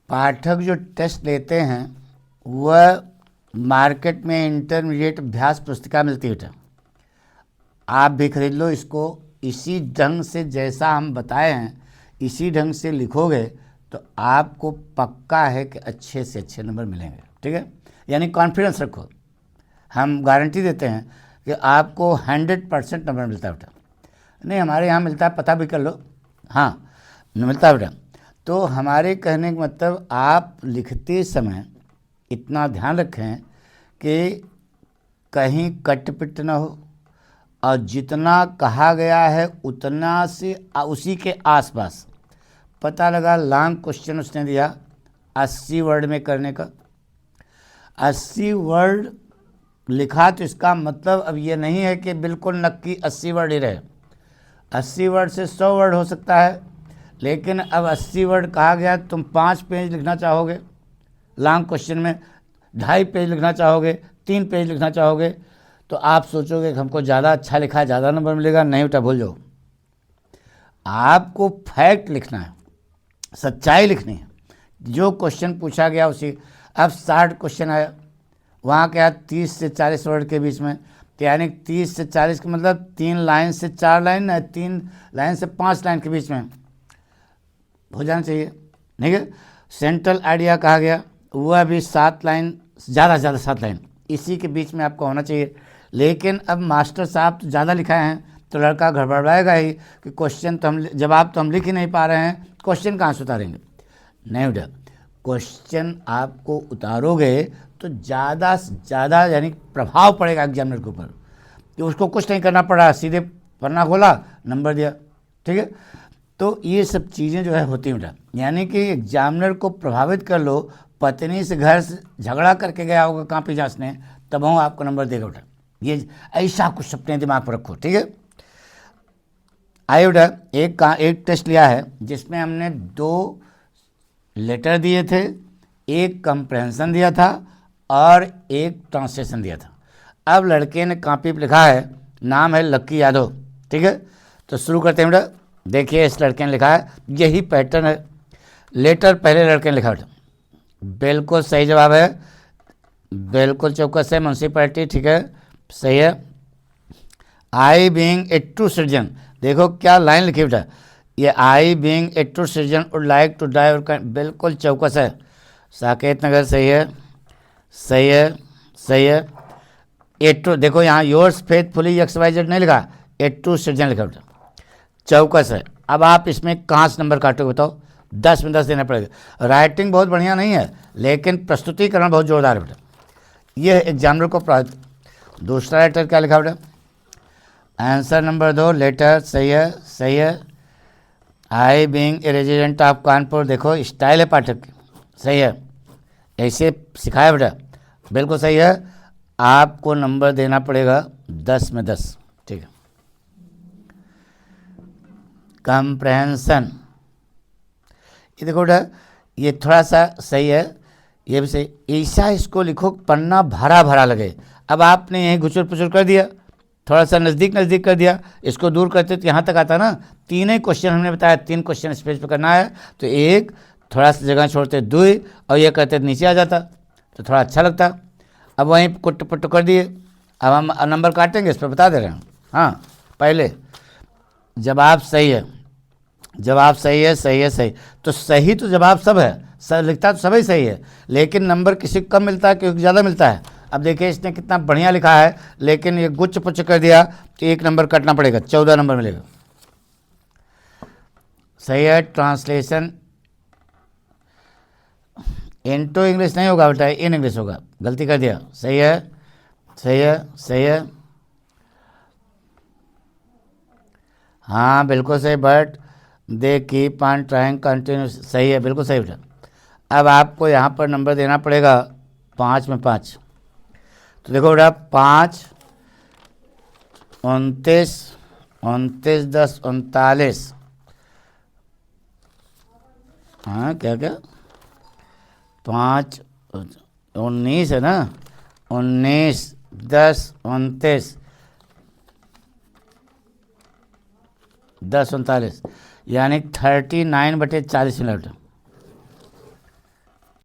पाठक जो टेस्ट लेते हैं वह मार्केट में इंटरमीडिएट अभ्यास पुस्तिका मिलती है, आप भी खरीद लो इसको। इसी ढंग से जैसा हम बताए हैं इसी ढंग से लिखोगे तो आपको पक्का है कि अच्छे से अच्छे नंबर मिलेंगे, ठीक है। यानी कॉन्फिडेंस रखो, हम गारंटी देते हैं कि आपको 100% नंबर मिलता है बेटा। नहीं हमारे यहाँ मिलता है, पता भी कर लो, हाँ मिलता है बेटा। तो हमारे कहने का मतलब आप लिखते समय इतना ध्यान रखें कि कहीं कट पिट ना हो और जितना कहा गया है उतना से उसी के आसपास। पता लगा लॉन्ग क्वेश्चन उसने दिया 80 वर्ड में करने का, 80 वर्ड लिखा, तो इसका मतलब अब ये नहीं है कि बिल्कुल नक्की 80 वर्ड ही रहे। 80 वर्ड से 100 वर्ड हो सकता है, लेकिन अब 80 वर्ड कहा गया, तुम 5 पेज लिखना चाहोगे लॉन्ग क्वेश्चन में, 2.5 पेज लिखना चाहोगे, 3 पेज लिखना चाहोगे, तो आप सोचोगे कि हमको ज़्यादा अच्छा लिखा है ज़्यादा नंबर मिलेगा। नहीं बेटा, भूल जाओ। आपको फैक्ट लिखना है, सच्चाई लिखनी है, जो क्वेश्चन पूछा गया उसी। अब 60 क्वेश्चन आया, वहाँ क्या 30 से 40 वर्ड के बीच में, तो यानी 30 से 40 का मतलब 3 लाइन से 4 लाइन, 3 लाइन से 5 लाइन के बीच में हो जाना चाहिए, ठीक है। सेंट्रल आइडिया कहा गया, वह भी 7 लाइन, ज़्यादा से ज़्यादा 7 लाइन, इसी के बीच में आपको होना चाहिए। लेकिन अब मास्टर साहब तो ज़्यादा लिखाए हैं तो लड़का गड़बड़ाएगा ही कि क्वेश्चन तो हम, जवाब तो हम लिख ही नहीं पा रहे हैं, क्वेश्चन कहाँ से उतारेंगे। नहीं बेटा, क्वेश्चन आपको उतारोगे तो ज़्यादा से ज़्यादा यानी प्रभाव पड़ेगा एग्जामिनर के ऊपर, कि उसको कुछ नहीं करना पड़ा, सीधे पन्ना खोला नंबर दिया, ठीक है। तो ये सब चीज़ें जो है होती हैं बेटा, यानी कि एग्जामिनर को प्रभावित कर लो। पत्नी से घर से झगड़ा करके गया होगा कॉपी जांचने, तब वो आपको नंबर देगा बेटा। ये ऐसा कुछ अपने दिमाग पर रखो, ठीक है। आइए बेटा, एक टेस्ट लिया है जिसमें हमने 2 लेटर दिए थे, एक कंप्रहेंशन दिया था और एक ट्रांसलेशन दिया था। अब लड़के ने कॉपी पर लिखा है, नाम है लक्की यादव, ठीक है। तो शुरू करते हैं बेटा। देखिए इस लड़के ने लिखा है, यही पैटर्न है। लेटर पहले लड़के ने लिखा बेटा, बिल्कुल सही जवाब है, बिल्कुल चौकस है, म्यूनसिपैलिटी, ठीक है, सही है। I being a true citizen, देखो क्या लाइन लिखी बेटा, ये I being a true citizen would like to die, बिल्कुल चौकस है। साकेत नगर, सही है, सही है, सही है। ए ट्रू, देखो यहाँ योर्स फेथफुली XYZ नहीं लिखा, ए ट्रू सिटीजन लिखा बेटा, चौकस है। अब आप इसमें कहाँ से नंबर काटोगे बताओ, 10 में 10 देना पड़ेगा। राइटिंग बहुत बढ़िया नहीं है लेकिन प्रस्तुतिकरण बहुत जोरदार है बेटा, ये एग्जामिनर को दूसरा लेटर क्या लिखा बेटा, आंसर नंबर 2 लेटर, सही है, सही है। I being a resident of Kanpur, देखो स्टाइल है पाठक की, सही है, ऐसे सिखाया बेटा, बिल्कुल सही है। आपको नंबर देना पड़ेगा 10 में 10, ठीक है। कंप्रहेंशन, ये देखो बेटा, ये थोड़ा सा सही है, ये भी सही। ऐसा इसको लिखो पन्ना भरा भरा लगे। अब आपने यहीं घुचुर पुचुर कर दिया, थोड़ा सा नज़दीक कर दिया, इसको दूर करते तो यहाँ तक आता ना। 3 ही क्वेश्चन हमने बताया, 3 क्वेश्चन इस पेज पर करना है, तो एक थोड़ा सा जगह छोड़ते 2 और ये करते तो नीचे आ जाता तो थोड़ा अच्छा लगता। अब वहीं कुट पुट कर दिए। अब हम नंबर काटेंगे, इस पर बता दे रहे हैं। हाँ, पहले जवाब सही है, जवाब सही है, सही है, सही, तो सही तो जवाब सब है, सब लिखता तो सभी सही है, लेकिन नंबर किसी को कम मिलता है, किसी को ज़्यादा मिलता है। अब देखिए इसने कितना बढ़िया लिखा है, लेकिन ये गुच्छ पुच्छ कर दिया तो 1 नंबर कटना पड़ेगा, 14 नंबर मिलेगा, सही है। ट्रांसलेशन इनटू इंग्लिश नहीं होगा बेटा, इन इंग्लिश होगा, गलती कर दिया, सही है, सही है, सही है, हाँ बिल्कुल सही। But they keep on trying continue, सही है, बिल्कुल सही बेटा। अब आपको यहाँ पर नंबर देना पड़ेगा 5 में 5, तो देखो बेटा 5, 29, 29, 10, 39, हाँ क्या क्या 5, 19 है ना, 19, 10, 29, 10, 39, यानी 39/40 मिनट।